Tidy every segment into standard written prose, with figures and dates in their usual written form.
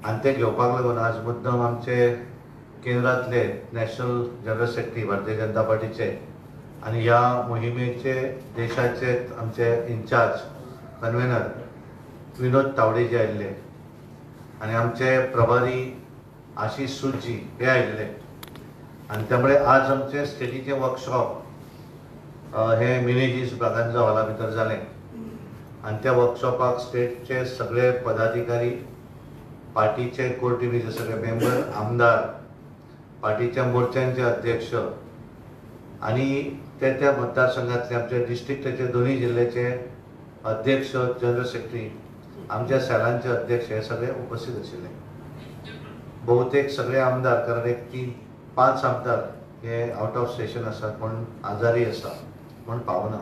आणि ते घेवपाक लागून आज मुद्दम आमचे केंद्रातले national general secretary Bharatiya Janata पार्टीचे आणि ह्या मोहिमेचे देशाचे आमचे इन्चार्ज कन्व्हेनर विनोद तावडे जे आयिल्ले आणि आमचे प्रभारी आशिष सूजी हे आयिल्ले आणि त्यामुळे आज आमचे स्टेटीचे वर्कशॉप हे मिनेजीस ब्रागांजा हॉला भितर जालें आणि त्या वर्कशॉपाक स्टेटचे सगळे पदाधिकारी पार्टीचे कोर टीव्हीचे सगळे मेंबर आमदार पार्टीच्या मोर्चांचे अध्यक्ष आणि त्या मतदारसंघातले आमचे डिस्ट्रिक्टाचे दोन्ही जिल्ह्याचे अध्यक्ष जनरल सेक्रेटरी आमच्या सेलांचे अध्यक्ष हे सगळे उपस्थित आशिल्ले. बहुतेक सगळे आमदार कारण एक 3-5 आमदार हे आउट ऑफ स्टेशन आसात म्हणून आजारी आसा म्हणून पावना.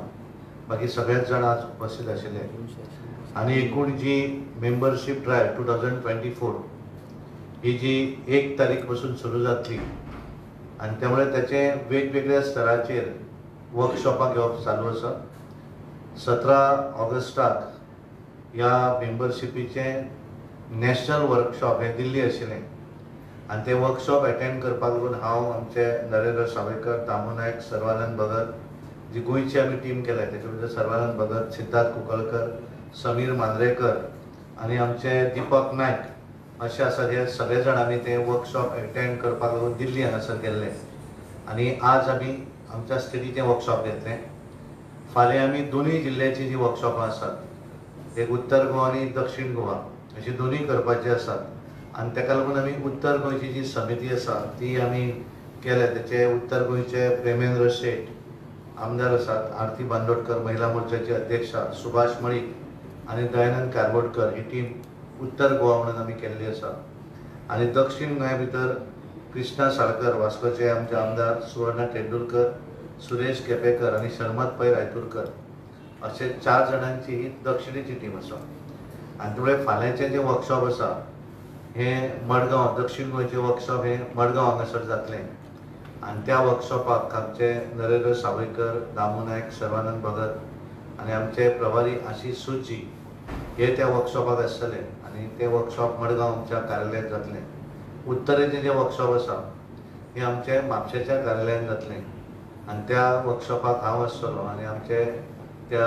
बाकी सगळेच जण आज उपस्थित आशिल्ले आणि एकूण जी मेंबरशीप ड्रायव्ह 2024 ही जी 1 तारीख पासून सुरू जातली आणि त्यामुळे त्याचे वेगवेगळ्या स्तराचेर वर्कशॉपां घेवप चालू आसा. 17 ऑगस्टाक ह्या मेंबरशिपीचे नॅशनल वर्कशॉप हे दिल्ली आशिल्लें आणि ते वर्कशॉप अटेंड करपाक लागून हांव आमचे नरेंद्र सावयकर, दामू नायक, सर्वानंद भगत जी गोंयची आमी टीम केल्या त्याच्या भितर सर्वानंद भगत, सिद्धार्थ कुंकळकर, समीर मांद्रेकर आणि आमचे दीपक नायक असे आसात. हे सगळे जाण आमी ते वर्कशॉप अटेंड करपाक लागून दिल्ली हांगासर गेल्ले आणि आज आमी आमच्या स्टेटीचें वर्कशॉप घेतलें. फाल्यां आमी दोनूय जिल्ह्याची जी वर्कशॉपां आसात एक उत्तर गोवा आणि दक्षिण गोवा अशी दोन्ही करपाची आसात आणि ताका लागून आमी उत्तर गोंयची जी समिती आसा ती आमी केल्या. त्याचे उत्तर गोंयचे प्रेमेंद्र शेट आमदार आसात, आरती बांदोडकर महिला मोर्चाची अध्यक्षा, सुभाष मळीक आणि दयानंद कारबोडकर ही टीम उत्तर गोवा म्हणून आमी केल्ली आसा. आणि दक्षिण गोंया भितर कृष्णा साळकर वास्कोचे आमचे आमदार, सुवर्णा तेंडुलकर, सुरेश केपेकर आणि शर्मत पै रायतुरकर असे 4 जाणांची ही दक्षिणेची टीम आसा. आणि त्यामुळे फाल्यांचे जे वर्कशॉप आसा हे मडगांव दक्षिण गोंयचे वर्कशॉप हे मडगांव हांगासर जातले आणि त्या वर्कशॉपाक आमचे नरेंद्र सावयकर, दामू नायक, सर्वानंद भगत आणि आमचे प्रभारी आशिष सूजी हे त्या वर्कशॉपाक आसतले आणि ते वर्कशॉप मडगांव आमच्या कार्यालयात जातले. उत्तरेचे जे वर्कशॉप आसा हे आमचे म्हापशेच्या कार्यालयात जातले आणि त्या वर्कशॉपाक हांव आसतलो आणि आमचे त्या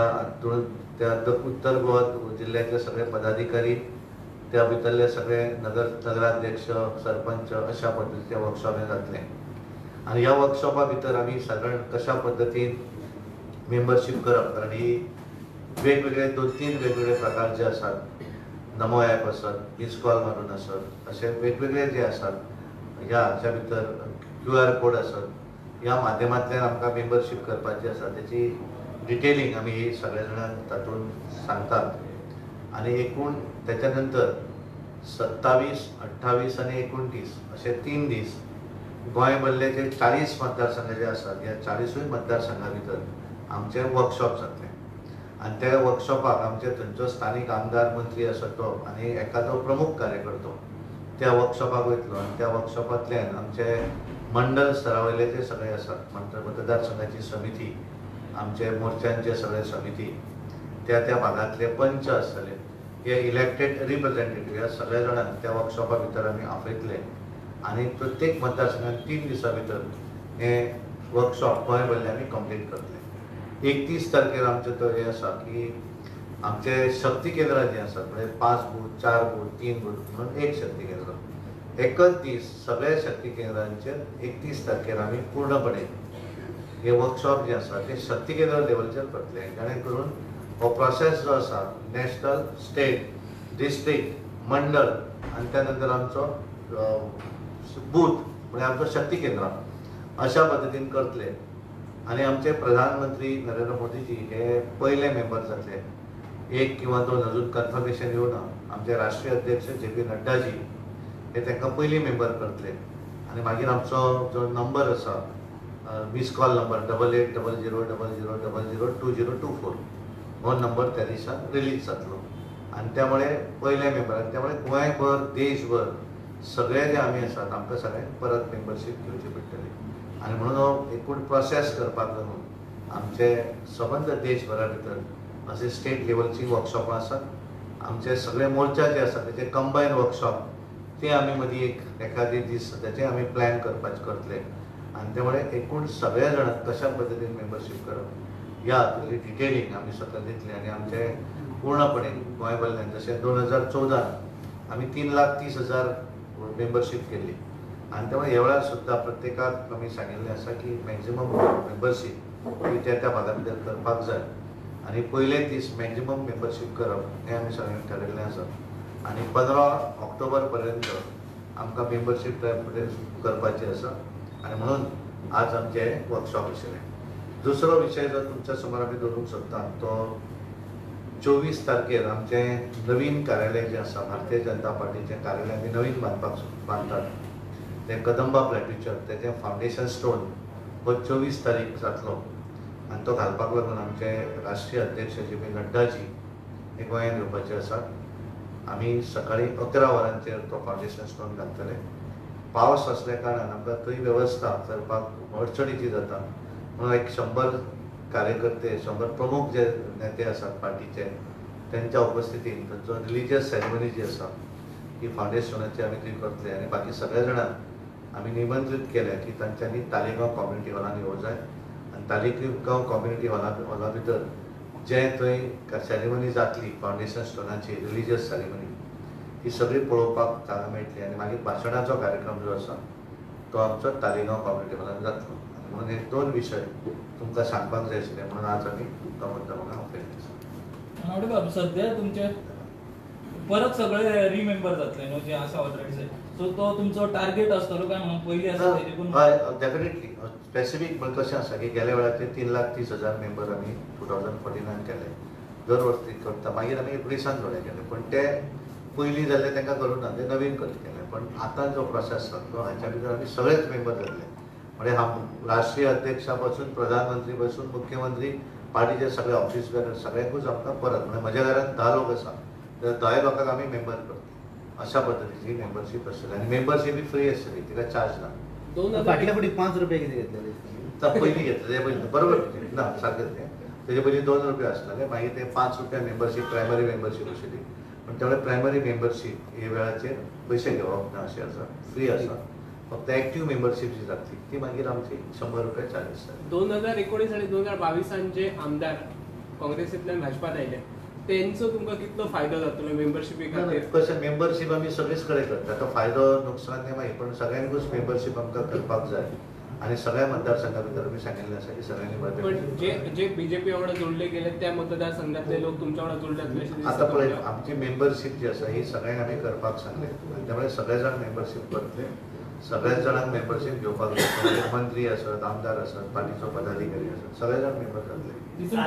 उत्तर गोवा जिल्ह्यातले सगळे पदाधिकारी त्या भितरले सगळे नगराध्यक्ष, सरपंच अशा पद्दतीचे वर्कशॉप हे जातले. आणि ह्या वर्कशॉपा भितर आमी सादारण कशा पद्दतीन मेंबरशीप करप कारण ही वेगवेगळे 2-3 वेगवेगळे प्रकारचे आसात. नमो ॲप आसात, मिस कॉल मारून आसात, असे वेगवेगळे जे आसात ह्या हाच्या भितर QR कोड आसात. ह्या माध्यमांतल्यान आमकां मेंबरशीप करपाची आसा त्याची डिटेलिंग आमी ही सगळे जाणां तातूंत सांगतात. आणि एकूण त्याच्या नंतर 27, 28 आणि 29 असे 3 दीस गोंय भरलेचे 40 मतदारसंघ जे आसात ह्या 40 मतदारसंघा भितर आमचे वर्कशॉप जातले आणि त्या वर्कशॉपाक आमचे थंयचो स्थानीक आमदार मंत्री आसा तो आणि एखादो प्रमुख कार्यकर्तो त्या वर्कशॉपाक वयतलो आणि त्या वर्कशॉपांतल्यान आमचे मंडल स्तरावयले जे सगळे आसात मतदारसंघाची समिती, आमचे मोर्चांचे सगळे समिती, त्या भागातले पंच आसतले हे इलेक्टेड रिप्रेझेंटेटिव्ह या सगळ्या जाणांक त्या वर्कशॉपा भितर आमी आपयतले आणि प्रत्येक मतदारसंघात 3 दिसां भितर हे वर्कशॉप गोंय भरले आमी कंप्लीट करतले. 31 तारखेर आमचे तो हे आसा की आमचे शक्ती केंद्रां जी आसात म्हणजे 5 बूथ, 4 बूथ, 3 बूथ म्हणून एक शक्ती केंद्र एकच दीस सगळ्या शक्ती केंद्रांचेर 31 तारखेर आमी पूर्णपणे हे वर्कशॉप जे आसा ते शक्ती केंद्र लेवलचेर करतले जेणे करून हो प्रोसेस जो आसा नॅशनल, स्टेट, डिस्ट्रिक्ट, मंडळ आणि त्यानंतर आमचो बूथ म्हणजे आमचो शक्ती केंद्र अशा पद्दतीन करतले. आणि आमचे प्रधानमंत्री नरेंद्र मोदीजी हे पहिले मेंबर जातले. 1 किंवा 2 अजून कन्फर्मेशन येवना. आमचे राष्ट्रीय अध्यक्ष JP नड्डाजी हे तांकां पयली मेंबर करतले आणि मागीर आमचो जो नंबर आसा मिस कॉल नंबर 880000002024 हो नंबर त्या दिसा रिलीज जातलो आणि त्यामुळे पयले मेंबर आणि त्यामुळे गोंयभर देशभर सगळे जे आमी आसात आमकां सगळ्यांक परत मेंबरशीप घेवची पडटली आणि म्हणून हो एकूण प्रोसेस करपाक लागून आमचे सबंद देशभरा भितर असे स्टेट लेवलची वर्कशॉपां आसात. आमचे सगळे मोर्चा जे आसात त्याचे कंबायन वर्कशॉप ते आमी मदीं एक एखादी दीस त्याचे आमी प्लॅन करतले आनी त्यामुळे एकूण सगळ्या जाणांक कशा पद्दतीन मेंबरशीप करप ह्या हातूंतली डिटेलिंग आमी सकयल दितले आनी आमचे पूर्णपणे गोंयभरल्यान जशें 2014 आमी 3,30,000 मेंबरशीप केल्ली आनी त्यामुळे ह्या वेळार सुद्दां प्रत्येकाक आमी सांगिल्लें आसा की मॅक्झिमम मेंबरशीप ही त्या भागा भितर करपाक जाय आनी पयले दीस मॅक्झिमम मेंबरशीप करप हें आमी सगळ्यांनी थारायिल्लें आसा आनी 15 ऑक्टोबर पर्यंत आमकां मेंबरशीप करपाची आसा आनी म्हणून आज आमचें वर्कशॉप आशिल्लें. दुसरो विशय जो तुमच्या समोर आमी दवरूंक सोदता तो 24 तारखेर आमचें नवीन कार्यालय जें आसा भारतीय जनता पार्टीचें कार्यालय आमी नवीन बांदतात तें कदंबा प्लॅट्यूचर तेजें फावंडेशन स्टोन हो 24 तारीख जातलो आनी तो घालपाक लागून आमचे राष्ट्रीय अध्यक्ष जे पी नड्डाजी हे गोंयांत येवपाचे आसात. आमी सकाळी 11 वरांचेर तो फावंडेशन स्टोन घालतले. पावस असल्या कारणान आमकां थंय वेवस्था करपाक अडचणीची जाता म्हणून एक 100 कार्यकर्ते 100 प्रमुख जे नेते आसात पार्टीचे त्यांच्या उपस्थितीन जो रिलिजियस सेरेमनी जी आसा ही फावंडेशनाची आमी थंय करतले आनी बाकी सगळ्या जाणांक आमी निमंत्रीत केले की तांच्यांनी तालिगांव कम्युनिटी हॉलान येवं जाय आनी तालिगांव कम्युनिटी हॉला भितर जे थंय सेरेमनी जातली फावंडेशन स्टोनाची रिलिजियस सेरेमनी ही सगळी पळोवपाक जागा मेळटली आनी मागीर भाशणाचो कार्यक्रम जो आसा तो आमचो तालिगांव कम्युनिटी हॉलान जातलो. म्हणून हे 2 विशय तुमकां सांगपाक जाय आशिल्ले म्हणून आज आमी तो मुद्दम हांगा आपयलो. सध्या तुमचे परत सगळे रिमेंबर जातले न्हू जे आसा ऑलरेडी सो तो तुमचो टार्गेट आसतलो काय म्हणून पयलीं आसा तेजे पूण हय डेफिनेटली स्पेसिफीक म्हणजे कशें आसा की गेल्या वेळाचेर 3,30,000 मेंबर आमी 2014 केले दर वर्सी करता मागीर आमी एप्रिसांत थोडे केले पण ते पयलीं जाल्ले तांकां करूं ना ते नवीन केले पण आतां जो प्रोसेस जातलो हाच्या भितर आमी सगळेच मेंबर जातले म्हणजे राष्ट्रीय अध्यक्षा पासून प्रधानमंत्री पासून मुख्यमंत्री पार्टीचे सगळे ऑफिस बेरर सगळ्यांकूच आमकां परत म्हणजे म्हज्या घरांत 10 लोक आसा तर 10 लोकांक आमी मेंबर करतले अशा पद्दतीची मेंबरशीप आसतली आनी मेंबरशीप फ्री आसतली तिका चार्ज ना. फाटल्या फुडें 5 रुपया कितें घेतलेले पयलीं घेतले ते पयलीं बरोबर ना सारकें तें तेजे पयलीं 2 रुपया आसताले मागीर ते 5 रुपया मेंबरशीप प्रायमरी मेंबरशीप आशिल्ली पण त्यावेळेस प्रायमरी मेंबरशीप हे वेळाचेर पयशे घेवप ना अशें आसा फ्री आसा फक्त एक्टिव्ह मेंबरशीप जी जातली ती मागीर आमची 100 रुपया चार्ज आसता. 2019 आणि 2022 जे आमदार काँग्रेसींतल्यान भाजपात आयले तेंचो तुमकां कितलो फायदो जातलो मेंबरशिपी खातीर? कशें मेंबरशीप आमी सगळीच कडेन करता तो फायदो नुकसान हें मागीर पण सगळ्यांकूच मेंबरशीप आमकां करपाक जाय आनी सगळ्या मतदारसंघा भितर आमी सांगिल्लें आसा की सगळ्यांनी पण जे बीजेपी वांगडा जोडले गेले त्या मतदारसंघातले लोक तुमच्या वांगडा जोडले अशें आतां पळय आमची मेंबरशीप जी आसा ही सगळ्यांक आमी करपाक सांगले त्यामुळे सगळे जाण मेंबरशीप करतले सगळ्याच जाणांक मेंबरशीप घेवपाक जाय मंत्री आसत आमदार आसत पार्टीचो पदाधिकारी आसत सगळे जाण मेंबर जातले.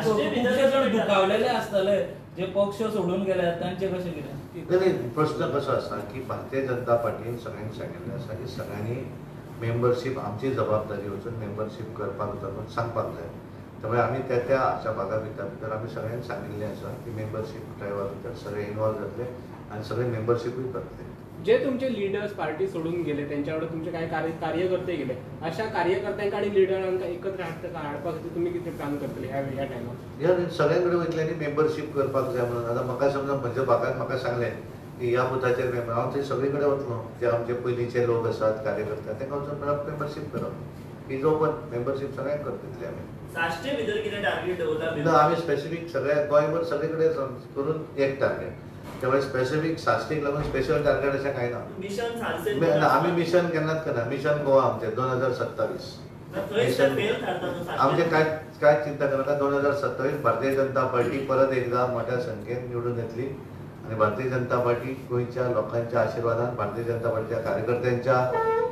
खुबशे जण दुखावलेले आसतले जे पक्ष सोडून गेले तांचे कशें कितें? प्रश्न कसो आसा की भारतीय जनता पार्टीन सगळ्यांक सांगिल्लें आसा की सगळ्यांनी मेंबरशीप आमची जबाबदारी वचून मेंबरशीप करपाक जाय सांगपाक जाय त्यामुळे आमी त्या हाच्या भागा भितर आमी सगळ्यांक सांगिल्लें आसा की मेंबरशीप ड्रायव्हा भितर सगळे इनवॉल्व जातले आनी सगळे मेंबरशीपूय करतले. जे तुमचे लिडर्स पार्टी सोडून गेले त्यांच्या वांगडा तुमचे काय कार्यकर्ते गेले अशा कार्यकर्त्यांक आणि लिडरांक एकत्र हाडपाक तुम्ही कितें प्लॅन करतले ह्या टायमार? ह्या सगळ्यां कडेन वयतले आनी मेंबरशीप करपाक जाय म्हणून आतां म्हाका समजा म्हज्या भागांत म्हाका सांगलें की ह्या बुथाचेर मेंबर हांव थंय सगळे कडेन वतलो जे आमचे पयलींचे लोक आसात कार्यकर्ते तांकां वचून मेंबरशीप करप ही ओपन मेंबरशीप सगळ्यांक करतले आमी. साश्टे भितर कितें टार्गेट दवरला? ना आमी स्पेसिफीक सगळ्या गोंयभर सगळे कडेन करून एक टार्गेट त्यामुळे स्पेसिफीक साश्टीक लागून स्पेशल टार्गेट अशें कांय ना. मिशन सारसेल आमी मिशन केन्नाच करना मिशन गोवा आमचें 2027 आमचे काय चिंता करनाका 2027 भारतीय जनता पार्टी परत एकदा मोठ्या संख्येन निवडून येतली आनी भारतीय जनता पार्टी गोंयच्या लोकांच्या आशिर्वादान भारतीय जनता पार्टीच्या कार्यकर्त्यांच्या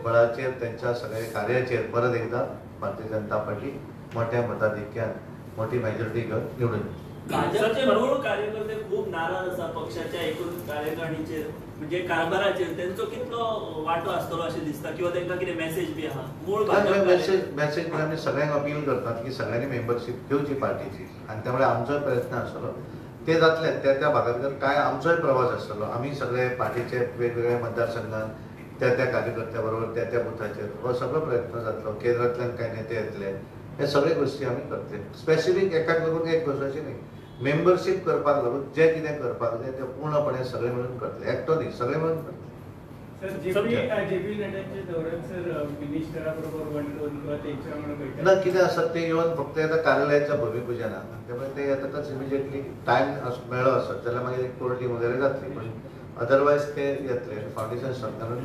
बळाचेर त्यांच्या सगळ्या कार्याचेर परत एकदा भारतीय जनता पार्टी मोठ्या मताधिक्यान मोठी मेजॉरिटी घेवन निवडून येतली. भाजपचे मूळ कार्यकर्ते खूप नाराज आसा पक्षाच्या एकूण कार्यकारिणीचेर म्हणजे कारभाराचेर तेंचो कितलो वांटो आसतलो अशें दिसता किंवा तांकां कितें मेसेज बी आहा? मूळ मेसेज आमी सगळ्यांक अपील करतात की सगळ्यांनी मेंबरशीप घेवची पार्टीची आनी त्यामुळे आमचोय प्रयत्न आसतलो ते जातले त्या भागा भितर काय आमचोय प्रवास आसतलो आमी सगळे पार्टीचे वेगवेगळ्या मतदारसंघात त्या कार्यकर्त्या बरोबर त्या बुथाचेर हो सगळो प्रयत्न जातलो केंद्रांतल्यान कांय नेते येतले हे सगळे गोष्टी आमी करतले. स्पेसिफीक एकाक लागून एक गोष्ट अशी न्ही मेंबरशीप करपाक लागून जे कितें करपाक जाय ते पूर्णपणे सगळे मिळून करतले एकटो न्ही सगळे मिळून करतले. सर जेपी नड्डांच्या दौऱ्यात सर मिनिस्टराबरोबर वनडोन किंवा त्यांच्यामुळे बैठक ना कितें आसत ते येवन फक्त आता कार्यालयाच्या भूमिपूजनाक त्यामुळे ते आताच इमिजिएटली टायम मेळ्ळो आसत जाल्यार मागीर एक कोर्टींग वगैरे जातली पण अदरवायज ते येतले फावंडेशन सरकारान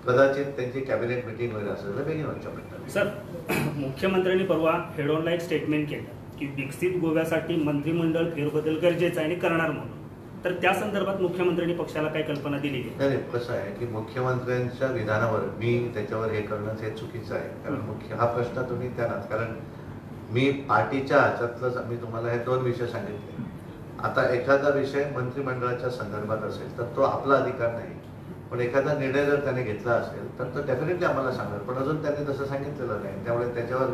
कदाचित त्यांची कॅबिनेट मिटींग वगैरे असेल जाल्यार बेगीन वचचें पडटलें. सर मुख्यमंत्र्यांनी परवा हेड ऑनला एक स्टेटमेंट केलं की विकसित गोव्यासाठी मंत्रिमंडळ फेरबदल गरजेचा आहे आणि करणार म्हणून. तर त्या संदर्भात मुख्यमंत्र्यांनी पक्षाला काय कल्पना दिली आहे? नाही कसं आहे की मुख्यमंत्र्यांच्या विधानावर मी त्याच्यावर हे करणं हे चुकीचं आहे कारण हा प्रश्न तुम्ही त्यानात कारण मी पार्टीच्या ह्याच्यातलंच मी तुम्हाला हे 2 विषय सांगितले. आता एखादा विषय मंत्रिमंडळाच्या संदर्भात असेल तर तो आपला अधिकार नाही पण एखादा निर्णय जर त्याने घेतला असेल तर तो डेफिनेटली आम्हाला सांगणार पण अजून त्यांनी तसं सांगितलेलं नाही त्यामुळे त्याच्यावर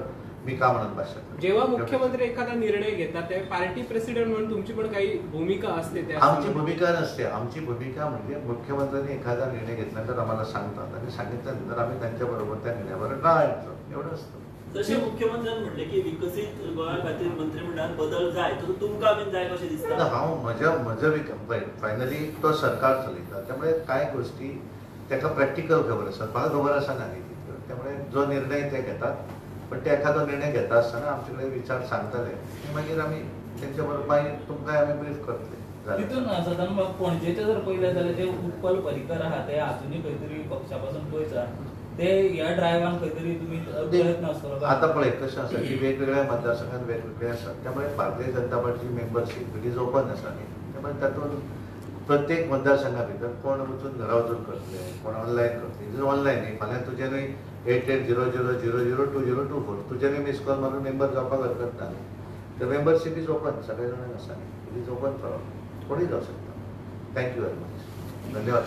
मी का म्हणत भाषा जेव्हा मुख्यमंत्री एखादा निर्णय घेतात तेव्हा पार्टी प्रेसिडेंट म्हणून तुमची पण काही भूमिका असते त्या आमची भूमिका नसते. आमची भूमिका म्हणजे मुख्यमंत्र्यांनी एखादा निर्णय घेतल्यानंतर आम्हाला सांगतात आणि सांगितल्यानंतर आम्ही त्यांच्याबरोबर त्या निर्णयावर टाळायचं एवढं असतं. जसे मुख्यमंत्र्यांनी म्हटले की विकसित गोव्या खातीर मंत्रिमंडळात बदल जाय तर तुमकां बीन जाय कशें दिसता? हांव म्हज्या फायनली तो सरकार चलयता त्यामुळे काय गोष्टी ताका प्रॅक्टिकल खबर आसतात मला खबर आसना न्ही तितल्यो त्यामुळे जो निर्णय ते घेतात पण ते एखादो निर्णय घेता आसतना आमचे कडेन विचार सांगतले आनी मागीर आमी तेंच्या बरोबर मागीर तुमकां आमी ब्रीफ करतले. तितून सदान पणजेचे जर पळयलें जाल्यार जे उत्पल पर्रीकर आहा ते अजुनूय खंय तरी पक्षा पासून पयस आहा ते ह्या ड्रायव्हान खंय तरी तुमी प्रयत्न आसतलो आता पळय कशें आसा की वेगवेगळ्या मतदारसंघात वेगवेगळे आसात त्यामुळे भारतीय जनता पार्टीची मेंबरशीप इट इज ओपन आसा न्ही त्यामुळे तातूंत प्रत्येक मतदारसंघा भितर कोण वचून घरा वचून करतले कोण ऑनलायन करतले ऑनलायन न्ही फाल्यां तुजेनूय 8800002024 तुजेनूय मिस कॉल मारून मेंबर जावपाक हरकत ना द मेंबरशीप इज ओपन सगळे जाणांक आसा न्ही इट इज ओपन फॉर कोणीय जावं शकता. थँक्यू व्हेरी मच धन्यवाद.